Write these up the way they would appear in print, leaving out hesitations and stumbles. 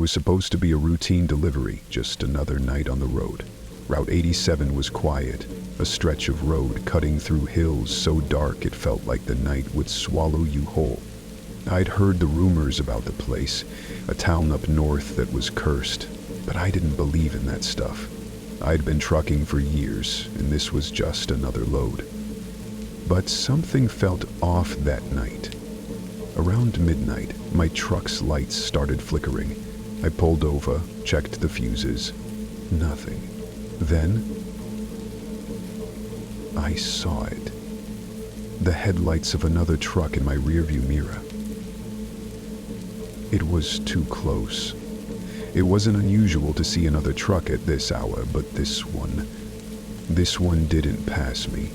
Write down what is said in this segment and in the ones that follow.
was supposed to be a routine delivery, just another night on the road. Route 87 was quiet, a stretch of road cutting through hills so dark it felt like the night would swallow you whole. I'd heard the rumors about the place, a town up north that was cursed, but I didn't believe in that stuff. I'd been trucking for years, and this was just another load. But something felt off that night. Around midnight, my truck's lights started flickering. I pulled over, checked the fuses. Nothing. Then, I saw it. The headlights of another truck in my rearview mirror. It was too close. It wasn't unusual to see another truck at this hour, but this one didn't pass me.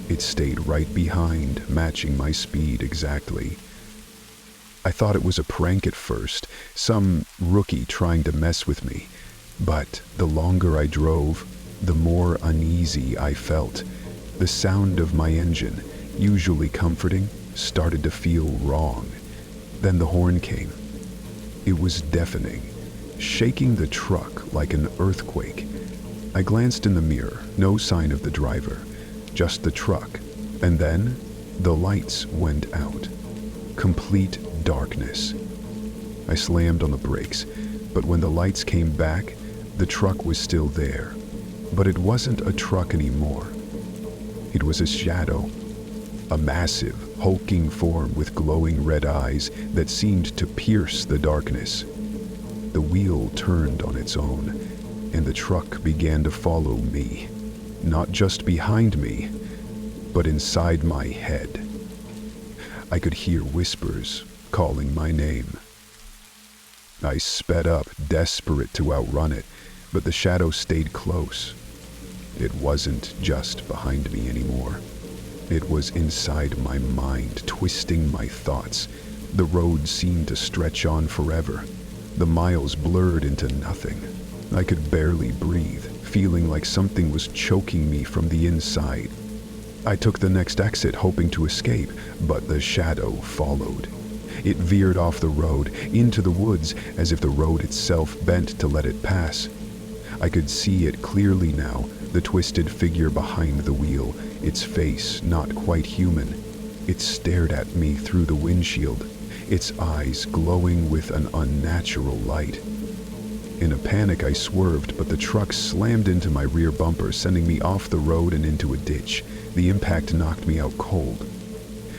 It stayed right behind, matching my speed exactly. I thought it was a prank at first, some rookie trying to mess with me. But the longer I drove, the more uneasy I felt. The sound of my engine, usually comforting, started to feel wrong. Then the horn came. It was deafening, shaking the truck like an earthquake. I glanced in the mirror, no sign of the driver, just the truck. And then the lights went out. Complete darkness. I slammed on the brakes, but when the lights came back, the truck was still there. But it wasn't a truck anymore. It was a shadow. A massive, hulking form with glowing red eyes that seemed to pierce the darkness. The wheel turned on its own, and the truck began to follow me. Not just behind me, but inside my head. I could hear whispers calling my name. I sped up, desperate to outrun it, but the shadow stayed close. It wasn't just behind me anymore. It was inside my mind, twisting my thoughts. The road seemed to stretch on forever. The miles blurred into nothing. I could barely breathe, feeling like something was choking me from the inside. I took the next exit, hoping to escape, but the shadow followed. It veered off the road, into the woods, as if the road itself bent to let it pass. I could see it clearly now, the twisted figure behind the wheel, its face not quite human. It stared at me through the windshield, its eyes glowing with an unnatural light. In a panic, I swerved, but the truck slammed into my rear bumper, sending me off the road and into a ditch. The impact knocked me out cold.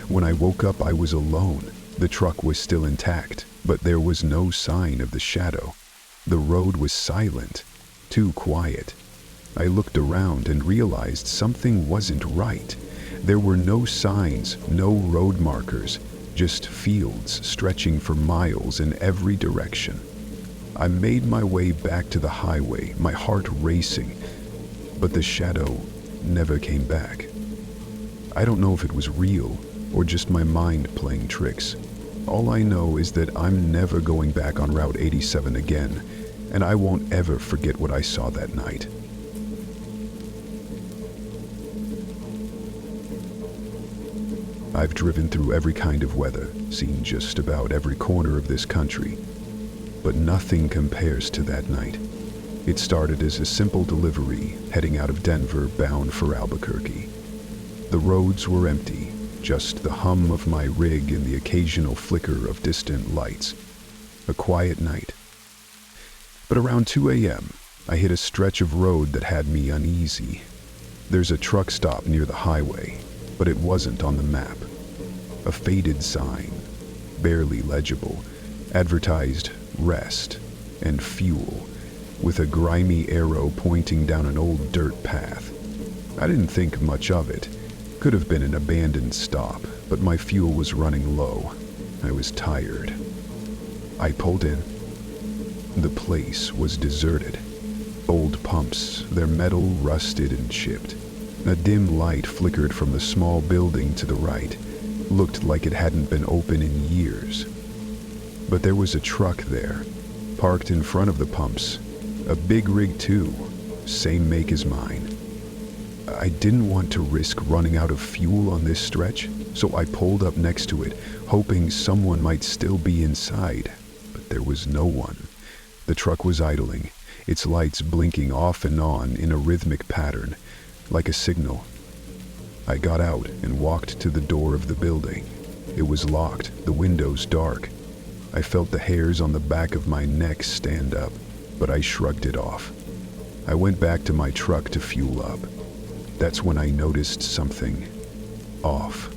When I woke up, I was alone. The truck was still intact, but there was no sign of the shadow. The road was silent, too quiet. I looked around and realized something wasn't right. There were no signs, no road markers, just fields stretching for miles in every direction. I made my way back to the highway, my heart racing, but the shadow never came back. I don't know if it was real or just my mind playing tricks. All I know is that I'm never going back on Route 87 again, and I won't ever forget what I saw that night. I've driven through every kind of weather, seen just about every corner of this country, but nothing compares to that night. It started as a simple delivery heading out of Denver bound for Albuquerque. The roads were empty, just the hum of my rig and the occasional flicker of distant lights. A quiet night. But around 2 a.m., I hit a stretch of road that had me uneasy. There's a truck stop near the highway, but it wasn't on the map. A faded sign, barely legible, advertised rest and fuel, with a grimy arrow pointing down an old dirt path. I didn't think much of it. Could have been an abandoned stop, but my fuel was running low. I was tired. I pulled in. The place was deserted. Old pumps, their metal rusted and chipped. A dim light flickered from the small building to the right. Looked like it hadn't been open in years. But there was a truck there, parked in front of the pumps. A big rig too, same make as mine. I didn't want to risk running out of fuel on this stretch, so I pulled up next to it, hoping someone might still be inside. But there was no one. The truck was idling, its lights blinking off and on in a rhythmic pattern, like a signal. I got out and walked to the door of the building. It was locked, the windows dark. I felt the hairs on the back of my neck stand up, but I shrugged it off. I went back to my truck to fuel up. That's when I noticed something off.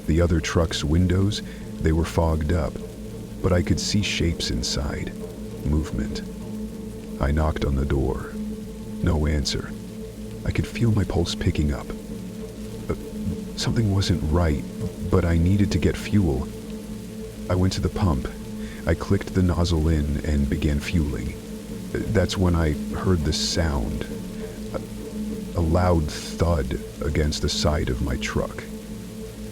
The other truck's windows, they were fogged up, but I could see shapes inside, movement. I knocked on the door. No answer. I could feel my pulse picking up. Something wasn't right, but I needed to get fuel. I went to the pump. I clicked the nozzle in and began fueling. That's when I heard the sound. A loud thud against the side of my truck.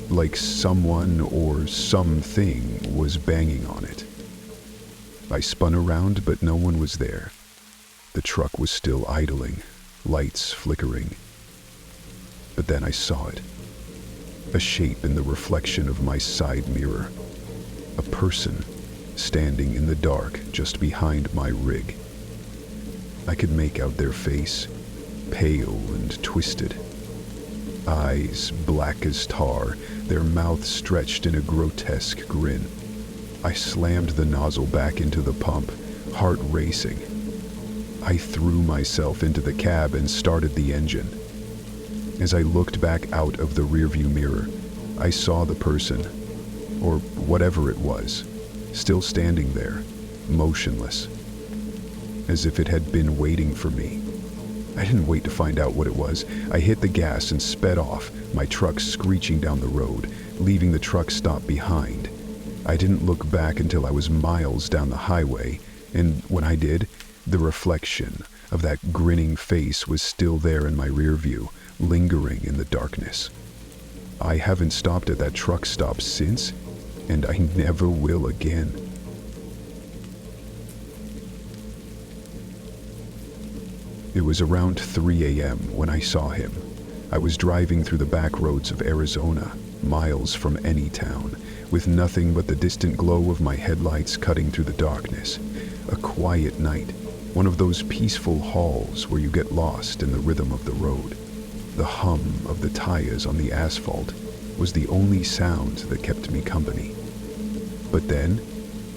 Like someone or something was banging on it. I spun around, but no one was there. The truck was still idling, lights flickering. But then I saw it. A shape in the reflection of my side mirror. A person standing in the dark just behind my rig. I could make out their face, pale and twisted. Eyes black as tar, their mouth stretched in a grotesque grin. I slammed the nozzle back into the pump, heart racing. I threw myself into the cab and started the engine. As I looked back out of the rearview mirror, I saw the person, or whatever it was, still standing there, motionless, as if it had been waiting for me. I didn't wait to find out what it was. I hit the gas and sped off, my truck screeching down the road, leaving the truck stop behind. I didn't look back until I was miles down the highway, and when I did, the reflection of that grinning face was still there in my rear view, lingering in the darkness. I haven't stopped at that truck stop since, and I never will again. It was around 3 a.m. when I saw him. I was driving through the back roads of Arizona, miles from any town, with nothing but the distant glow of my headlights cutting through the darkness. A quiet night, one of those peaceful hauls where you get lost in the rhythm of the road. The hum of the tires on the asphalt was the only sound that kept me company. But then,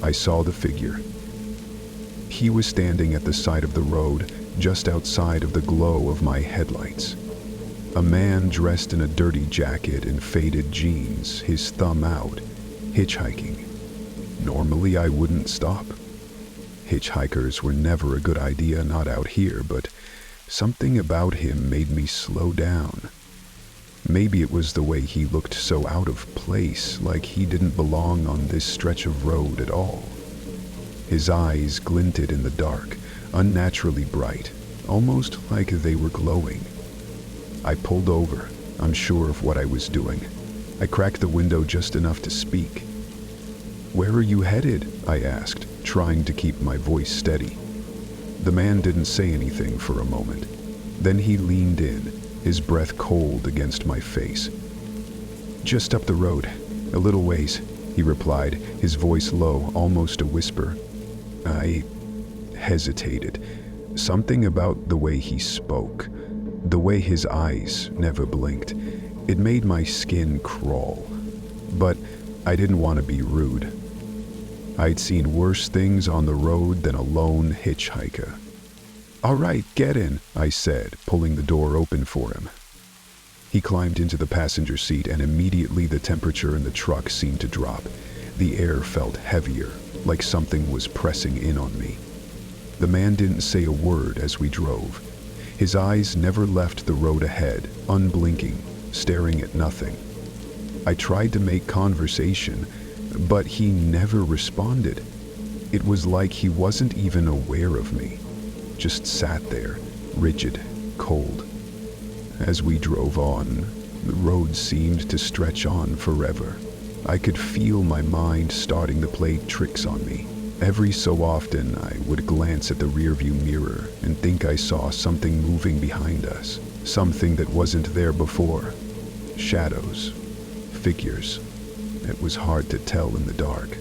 I saw the figure. He was standing at the side of the road, just outside of the glow of my headlights. A man dressed in a dirty jacket and faded jeans, his thumb out, hitchhiking. Normally I wouldn't stop. Hitchhikers were never a good idea, not out here, but something about him made me slow down. Maybe it was the way he looked so out of place, like he didn't belong on this stretch of road at all. His eyes glinted in the dark, unnaturally bright, almost like they were glowing. I pulled over, unsure of what I was doing. I cracked the window just enough to speak. "Where are you headed?" I asked, trying to keep my voice steady. The man didn't say anything for a moment. Then he leaned in, his breath cold against my face. "Just up the road, a little ways," he replied, his voice low, almost a whisper. I hesitated. Something about the way he spoke, the way his eyes never blinked, it made my skin crawl. But I didn't want to be rude. I'd seen worse things on the road than a lone hitchhiker. "All right, get in," I said, pulling the door open for him. He climbed into the passenger seat, and immediately the temperature in the truck seemed to drop. The air felt heavier, like something was pressing in on me. The man didn't say a word as we drove. His eyes never left the road ahead, unblinking, staring at nothing. I tried to make conversation, but he never responded. It was like he wasn't even aware of me, just sat there, rigid, cold. As we drove on, the road seemed to stretch on forever. I could feel my mind starting to play tricks on me. Every so often, I would glance at the rearview mirror and think I saw something moving behind us, something that wasn't there before. Shadows, figures. It was hard to tell in the dark.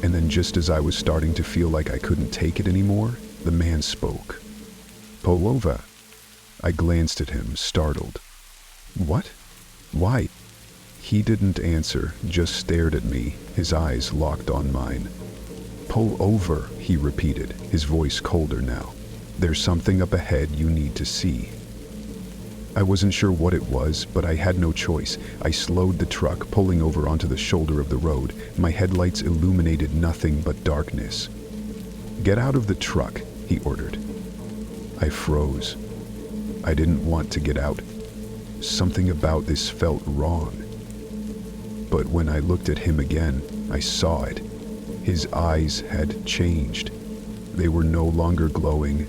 And then just as I was starting to feel like I couldn't take it anymore, the man spoke. "Pull over." I glanced at him, startled. "What? Why?" He didn't answer, just stared at me, his eyes locked on mine. "Pull over," he repeated, his voice colder now. "There's something up ahead you need to see." I wasn't sure what it was, but I had no choice. I slowed the truck, pulling over onto the shoulder of the road. My headlights illuminated nothing but darkness. "Get out of the truck," he ordered. I froze. I didn't want to get out. Something about this felt wrong. But when I looked at him again, I saw it. His eyes had changed. They were no longer glowing.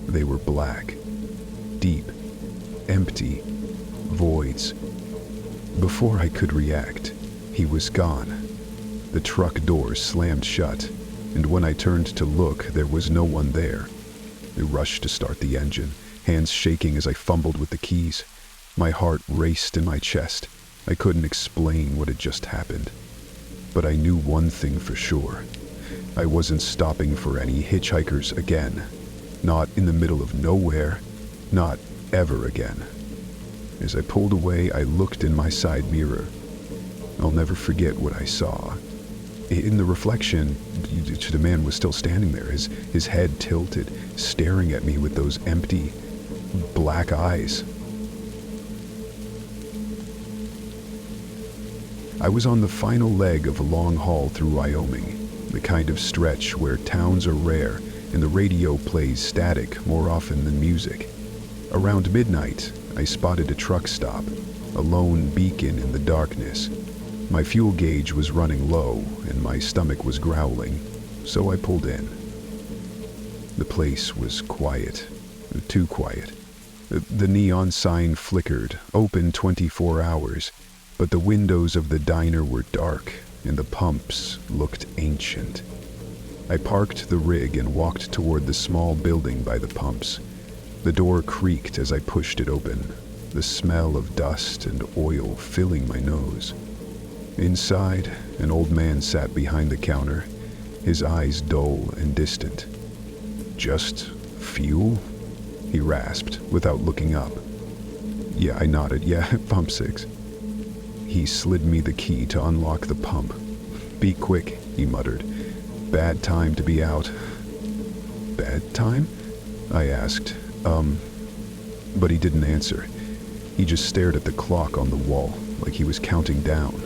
They were black, deep, empty, voids. Before I could react, he was gone. The truck door slammed shut, and when I turned to look, there was no one there. I rushed to start the engine, hands shaking as I fumbled with the keys. My heart raced in my chest. I couldn't explain what had just happened. But I knew one thing for sure. I wasn't stopping for any hitchhikers again. Not in the middle of nowhere. Not ever again. As I pulled away, I looked in my side mirror. I'll never forget what I saw. In the reflection, the man was still standing there, his head tilted, staring at me with those empty, black eyes. I was on the final leg of a long haul through Wyoming, the kind of stretch where towns are rare and the radio plays static more often than music. Around midnight, I spotted a truck stop, a lone beacon in the darkness. My fuel gauge was running low and my stomach was growling, so I pulled in. The place was quiet, too quiet. The neon sign flickered, open 24 hours, but the windows of the diner were dark and the pumps looked ancient. I parked the rig and walked toward the small building by the pumps. The door creaked as I pushed it open, the smell of dust and oil filling my nose. Inside, an old man sat behind the counter, his eyes dull and distant. "Just fuel?" he rasped without looking up. "Yeah," I nodded. "Yeah, pump 6. He slid me the key to unlock the pump. "Be quick," he muttered. "Bad time to be out." "Bad time?" I asked. But he didn't answer. He just stared at the clock on the wall, like he was counting down.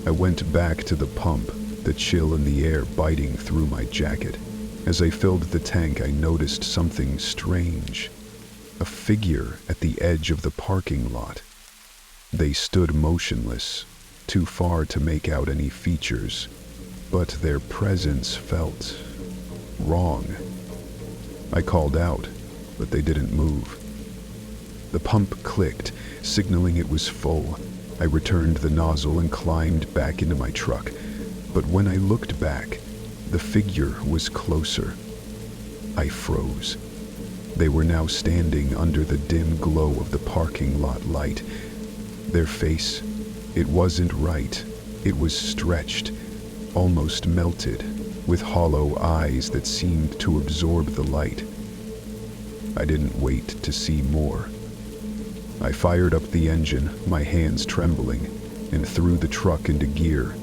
I went back to the pump, the chill in the air biting through my jacket. As I filled the tank, I noticed something strange. A figure at the edge of the parking lot. They stood motionless, too far to make out any features, but their presence felt wrong. I called out, but they didn't move. The pump clicked, signaling it was full. I returned the nozzle and climbed back into my truck, but when I looked back, the figure was closer. I froze. They were now standing under the dim glow of the parking lot light. Their face, it wasn't right. It was stretched, almost melted, with hollow eyes that seemed to absorb the light. I didn't wait to see more. I fired up the engine, my hands trembling, and threw the truck into gear.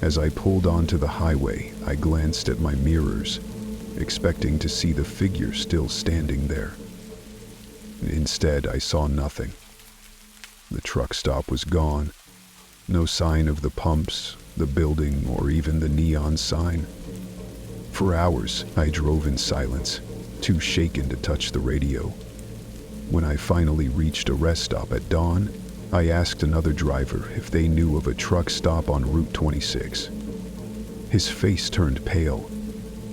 As I pulled onto the highway, I glanced at my mirrors, expecting to see the figure still standing there. Instead, I saw nothing. The truck stop was gone. No sign of the pumps, the building, or even the neon sign. For hours, I drove in silence, too shaken to touch the radio. When I finally reached a rest stop at dawn, I asked another driver if they knew of a truck stop on Route 26. His face turned pale.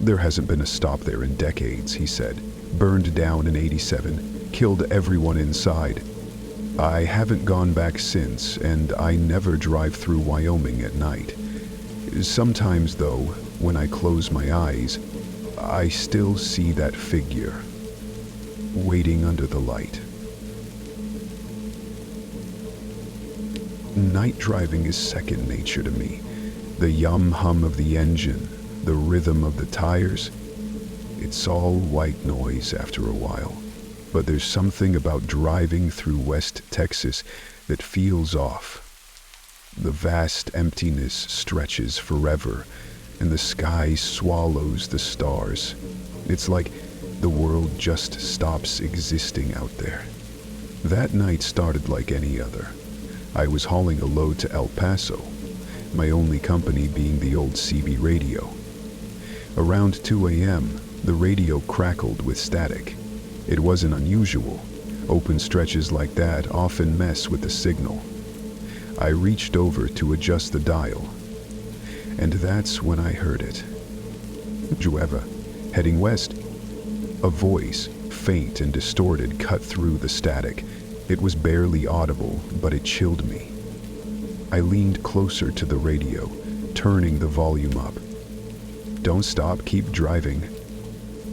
"There hasn't been a stop there in decades," he said. "Burned down in '87, killed everyone inside. I haven't gone back since, and I never drive through Wyoming at night. Sometimes, though, when I close my eyes, I still see that figure, waiting under the light." Night driving is second nature to me. The yum hum of the engine, the rhythm of the tires. It's all white noise after a while. But there's something about driving through West Texas that feels off. The vast emptiness stretches forever, and the sky swallows the stars. It's like the world just stops existing out there. That night started like any other. I was hauling a load to El Paso, my only company being the old CB radio. Around 2 a.m., the radio crackled with static. It wasn't unusual. Open stretches like that often mess with the signal. I reached over to adjust the dial, and that's when I heard it. Jueva, heading west. A voice, faint and distorted, cut through the static. It was barely audible, but it chilled me. I leaned closer to the radio, turning the volume up. Don't stop, keep driving.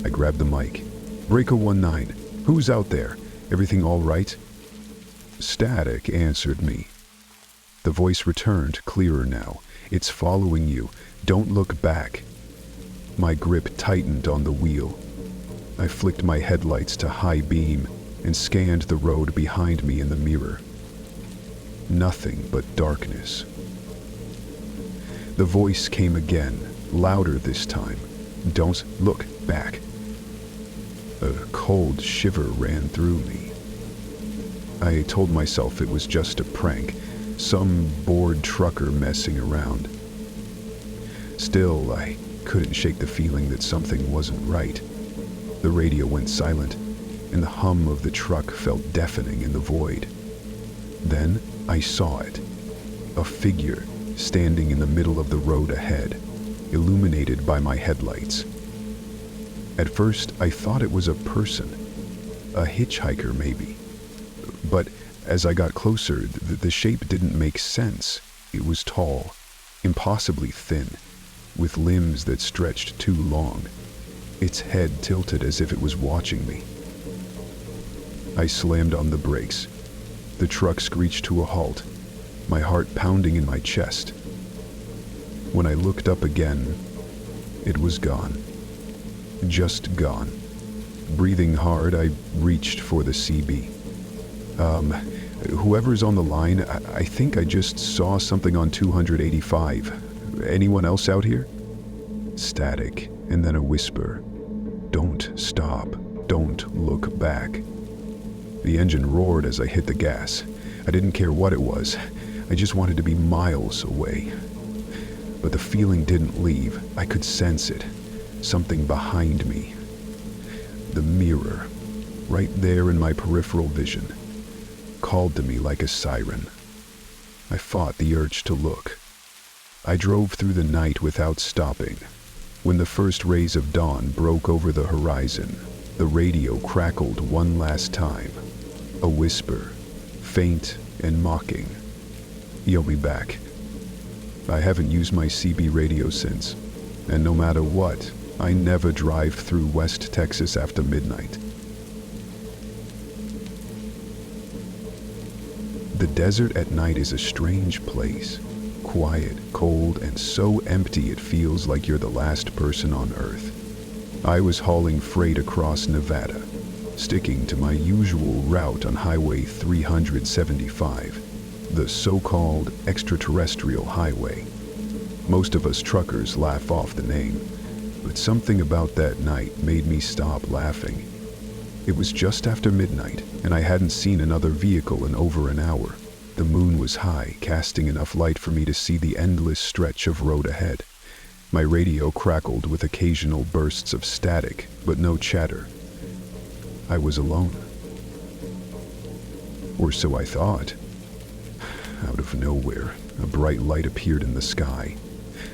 I grabbed the mic. Breaker 19, who's out there? Everything all right? Static answered me. The voice returned, clearer now. It's following you. Don't look back. My grip tightened on the wheel. I flicked my headlights to high beam and scanned the road behind me in the mirror. Nothing but darkness. The voice came again, louder this time. Don't look back. A cold shiver ran through me. I told myself it was just a prank, some bored trucker messing around. Still, I couldn't shake the feeling that something wasn't right. The radio went silent, and the hum of the truck felt deafening in the void. Then I saw it. A figure standing in the middle of the road ahead, illuminated by my headlights. At first, I thought it was a person, a hitchhiker maybe. But as I got closer, the shape didn't make sense. It was tall, impossibly thin, with limbs that stretched too long. Its head tilted as if it was watching me. I slammed on the brakes. The truck screeched to a halt, my heart pounding in my chest. When I looked up again, it was gone. Just gone. Breathing hard, I reached for the CB. Whoever's on the line, I think I just saw something on 285. Anyone else out here? Static, and then a whisper. Don't stop. Don't look back. The engine roared as I hit the gas. I didn't care what it was. I just wanted to be miles away. But the feeling didn't leave. I could sense it. Something behind me. The mirror, right there in my peripheral vision, called to me like a siren. I fought the urge to look. I drove through the night without stopping. When the first rays of dawn broke over the horizon, the radio crackled one last time. A whisper, faint and mocking. Yo, me back. I haven't used my CB radio since, and no matter what, I never drive through West Texas after midnight. The desert at night is a strange place. Quiet, cold, and so empty it feels like you're the last person on Earth. I was hauling freight across Nevada, sticking to my usual route on Highway 375, the so-called Extraterrestrial Highway. Most of us truckers laugh off the name, but something about that night made me stop laughing. It was just after midnight, and I hadn't seen another vehicle in over an hour. The moon was high, casting enough light for me to see the endless stretch of road ahead. My radio crackled with occasional bursts of static, but no chatter. I was alone. Or so I thought. Out of nowhere, a bright light appeared in the sky.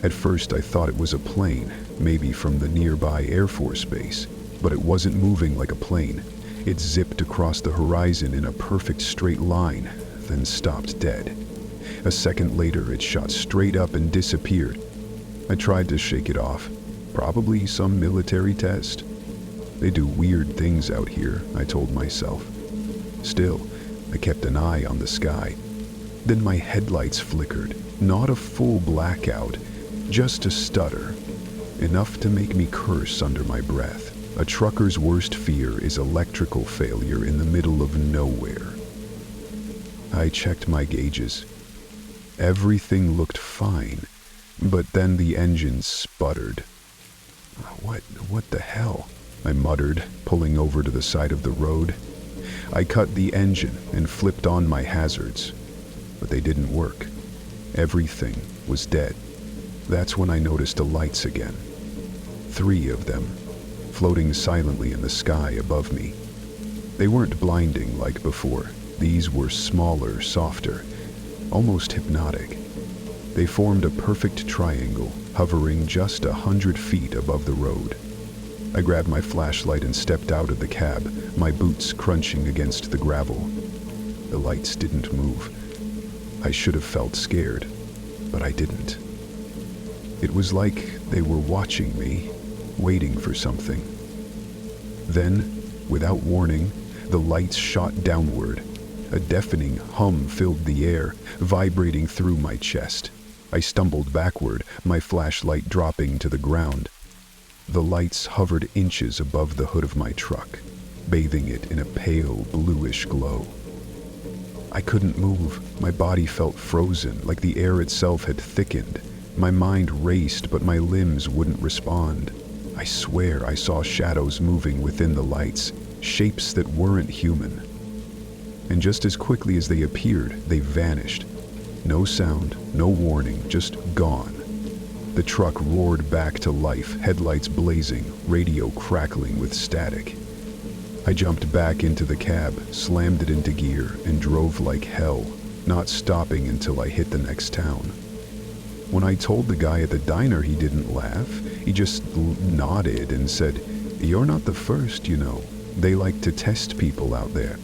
At first I thought it was a plane, maybe from the nearby Air Force base, but it wasn't moving like a plane. It zipped across the horizon in a perfect straight line, then stopped dead. A second later, it shot straight up and disappeared. I tried to shake it off. Probably some military test. They do weird things out here, I told myself. Still, I kept an eye on the sky. Then my headlights flickered. Not a full blackout, Just a stutter, enough to make me curse under my breath. A trucker's worst fear is electrical failure in the middle of nowhere. I checked my gauges. Everything looked fine, but then the engine sputtered. What the hell? I muttered, pulling over to the side of the road. I cut the engine and flipped on my hazards, but they didn't work. Everything was dead. That's when I noticed the lights again. 3 of them, floating silently in the sky above me. They weren't blinding like before. These were smaller, softer, almost hypnotic. They formed a perfect triangle, hovering just 100 feet above the road. I grabbed my flashlight and stepped out of the cab, my boots crunching against the gravel. The lights didn't move. I should have felt scared, but I didn't. It was like they were watching me, waiting for something. Then, without warning, the lights shot downward. A deafening hum filled the air, vibrating through my chest. I stumbled backward, my flashlight dropping to the ground. The lights hovered inches above the hood of my truck, bathing it in a pale, bluish glow. I couldn't move. My body felt frozen, like the air itself had thickened. My mind raced, but my limbs wouldn't respond. I swear I saw shadows moving within the lights, shapes that weren't human. And just as quickly as they appeared, they vanished. No sound, no warning, just gone. The truck roared back to life, headlights blazing, radio crackling with static. I jumped back into the cab, slammed it into gear, and drove like hell, not stopping until I hit the next town. When I told the guy at the diner, he didn't laugh. He just nodded and said, "You're not the first, you know. They like to test people out there."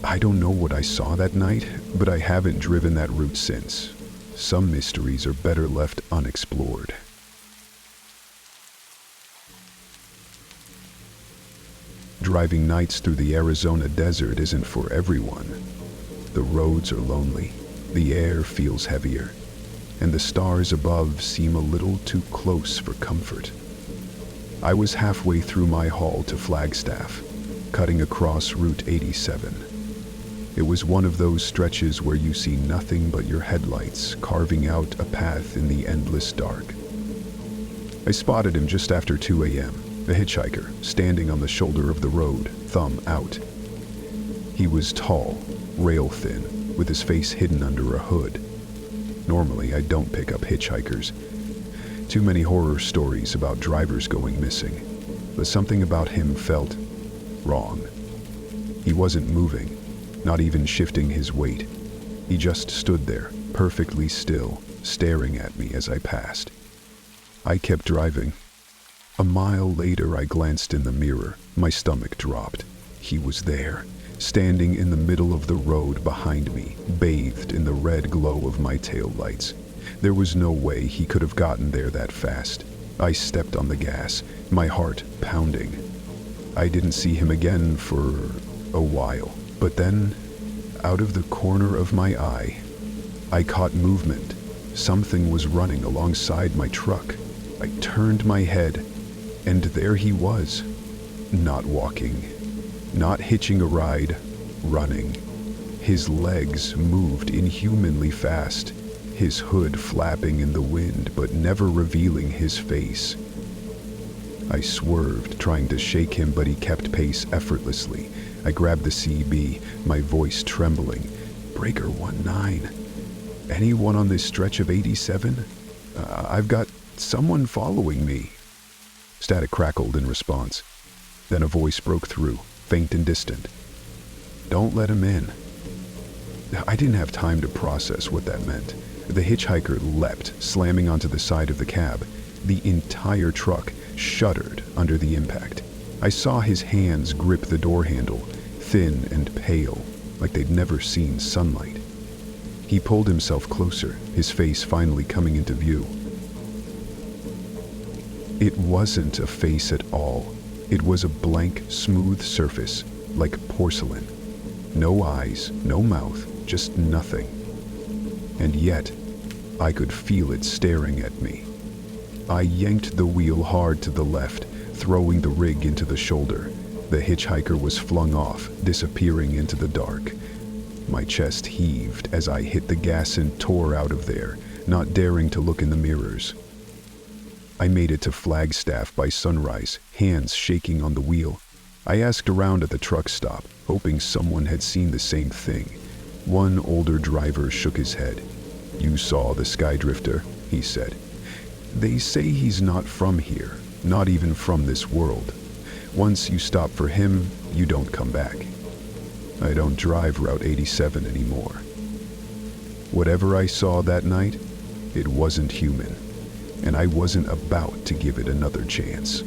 I don't know what I saw that night, but I haven't driven that route since. Some mysteries are better left unexplored. Driving nights through the Arizona desert isn't for everyone. The roads are lonely, the air feels heavier, and the stars above seem a little too close for comfort. I was halfway through my haul to Flagstaff, cutting across Route 87. It was one of those stretches where you see nothing but your headlights carving out a path in the endless dark. I spotted him just after 2 a.m., a hitchhiker, standing on the shoulder of the road, thumb out. He was tall, rail-thin, with his face hidden under a hood. Normally, I don't pick up hitchhikers. Too many horror stories about drivers going missing, but something about him felt wrong. He wasn't moving, not even shifting his weight. He just stood there, perfectly still, staring at me as I passed. I kept driving. A mile later, I glanced in the mirror. My stomach dropped. He was there, standing in the middle of the road behind me, bathed in the red glow of my taillights. There was no way he could have gotten there that fast. I stepped on the gas, my heart pounding. I didn't see him again for a while, but then, out of the corner of my eye, I caught movement. Something was running alongside my truck. I turned my head, and there he was, not walking, not hitching a ride, running. His legs moved inhumanly fast, his hood flapping in the wind but never revealing his face. I swerved, trying to shake him, but he kept pace effortlessly. I grabbed the CB, my voice trembling. "Breaker 19. Anyone on this stretch of 87? I've got someone following me." Static crackled in response. Then a voice broke through, faint and distant. "Don't let him in." I didn't have time to process what that meant. The hitchhiker leapt, slamming onto the side of the cab. The entire truck shuddered under the impact. I saw his hands grip the door handle, thin and pale, like they'd never seen sunlight. He pulled himself closer, his face finally coming into view. It wasn't a face at all. It was a blank, smooth surface, like porcelain. No eyes, no mouth, just nothing. And yet, I could feel it staring at me, I yanked the wheel hard to the left, throwing the rig into the shoulder. The hitchhiker was flung off, disappearing into the dark. My chest heaved as I hit the gas and tore out of there, not daring to look in the mirrors. I made it to Flagstaff by sunrise, hands shaking on the wheel. I asked around at the truck stop, hoping someone had seen the same thing. One older driver shook his head. "You saw the skydrifter," he said. "They say he's not from here, not even from this world. Once you stop for him, you don't come back." I don't drive Route 87 anymore. Whatever I saw that night, it wasn't human, and I wasn't about to give it another chance.